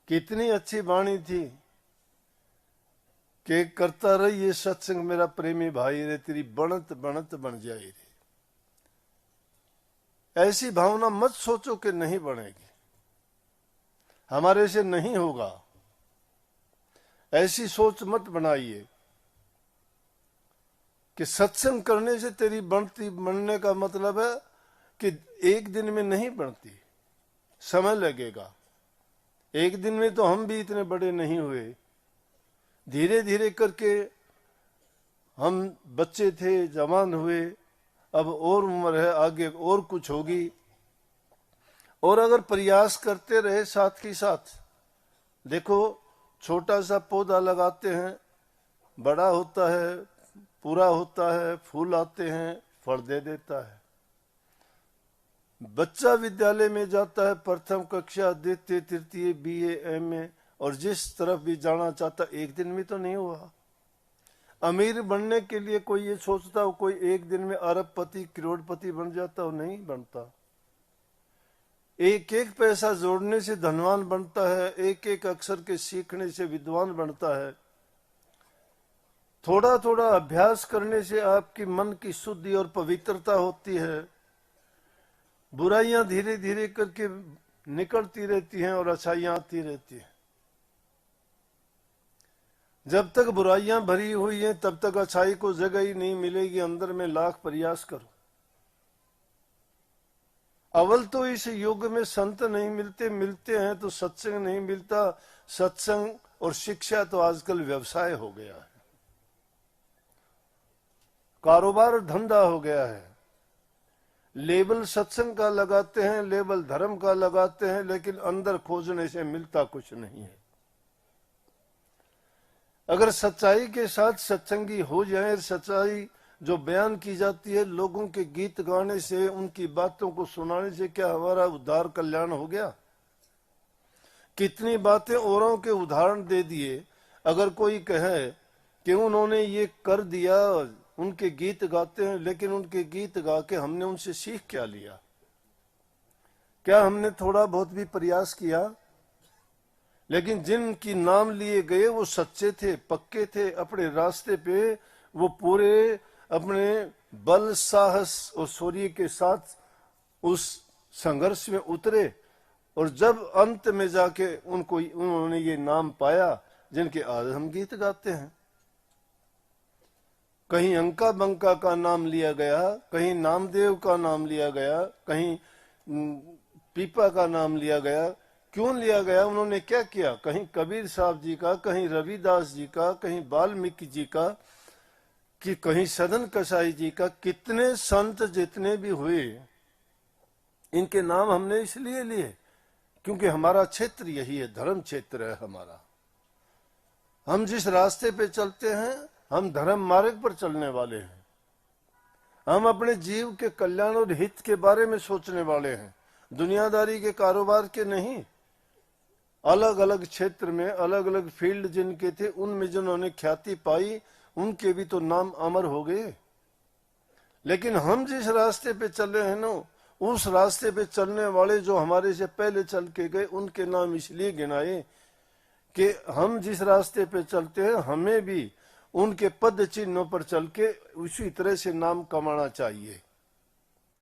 कितनी अच्छी वाणी थी कि करता रही ये सत्संग मेरा प्रेमी भाई रे, तेरी बनत बनत बन जाए रे। ऐसी भावना मत सोचो कि नहीं बनेगी, हमारे से नहीं होगा, ऐसी सोच मत बनाइए कि सत्संग करने से तेरी बनने का मतलब है कि एक दिन में नहीं बनती, समय लगेगा। एक दिन में तो हम भी इतने बड़े नहीं हुए, धीरे धीरे करके हम बच्चे थे, जवान हुए, अब और उम्र है, आगे और कुछ होगी। और अगर प्रयास करते रहे साथ ही साथ, देखो छोटा सा पौधा लगाते हैं, बड़ा होता है, पूरा होता है, फूल आते हैं, फल दे देता है। बच्चा विद्यालय में जाता है, प्रथम कक्षा, द्वितीय, तृतीय, बीए, एमए, और जिस तरफ भी जाना चाहता, एक दिन में तो नहीं हुआ। अमीर बनने के लिए कोई ये सोचता हो कोई एक दिन में अरबपति करोड़पति बन जाता हो, नहीं बनता। एक एक पैसा जोड़ने से धनवान बनता है, एक एक अक्षर के सीखने से विद्वान बनता है। थोड़ा थोड़ा अभ्यास करने से आपकी मन की शुद्धि और पवित्रता होती है। बुराइयां धीरे धीरे करके निकलती रहती हैं और अच्छाइयां आती रहती हैं। जब तक बुराइयां भरी हुई हैं तब तक अच्छाई को जगह ही नहीं मिलेगी। अंदर में लाख प्रयास करो। अव्वल तो इस युग में संत नहीं मिलते, मिलते हैं तो सत्संग नहीं मिलता। सत्संग और शिक्षा तो आजकल व्यवसाय हो गया है, कारोबार धंधा हो गया है। लेबल सत्संग का लगाते हैं, लेबल धर्म का लगाते हैं, लेकिन अंदर खोजने से मिलता कुछ नहीं है। अगर सच्चाई के साथ सत्संगी हो जाए, सच्चाई जो बयान की जाती है, लोगों के गीत गाने से, उनकी बातों को सुनाने से क्या हमारा उद्धार कल्याण हो गया? कितनी बातें औरों के उदाहरण दे दिए। अगर कोई कहे कि उन्होंने ये कर दिया, उनके गीत गाते हैं, लेकिन उनके गीत गा के हमने उनसे सीख क्या लिया? क्या हमने थोड़ा बहुत भी प्रयास किया? लेकिन जिनकी नाम लिए गए वो सच्चे थे, पक्के थे, अपने रास्ते पे वो पूरे अपने बल, साहस और शौर्य के साथ उस संघर्ष में उतरे, और जब अंत में जाके उन्होंने ये नाम पाया जिनके आज हम गीत गाते हैं। कहीं अंका बंका का नाम लिया गया, कहीं नामदेव का नाम लिया गया, कहीं पीपा का नाम लिया गया। क्यों लिया गया? उन्होंने क्या किया? कहीं कबीर साहब जी का, कहीं रविदास जी का, कहीं वाल्मीकि जी का, कि कहीं सदन कसाई जी का। कितने संत जितने भी हुए, इनके नाम हमने इसलिए लिए क्योंकि हमारा क्षेत्र यही है, धर्म क्षेत्र है हमारा। हम जिस रास्ते पे चलते हैं, हम धर्म मार्ग पर चलने वाले हैं। हम अपने जीव के कल्याण और हित के बारे में सोचने वाले हैं, दुनियादारी के, कारोबार के नहीं। अलग अलग क्षेत्र में अलग अलग फील्ड जिनके थे, उनमें जिन्होंने ख्याति पाई, उनके भी तो नाम अमर हो गए। लेकिन हम जिस रास्ते पे चल रहे हैं ना, उस रास्ते पे चलने वाले जो हमारे से पहले चल के गए, उनके नाम इसलिए गिनाए कि हम जिस रास्ते पे चलते हैं, हमें भी उनके पद चिन्हों पर चल के उसी तरह से नाम कमाना चाहिए।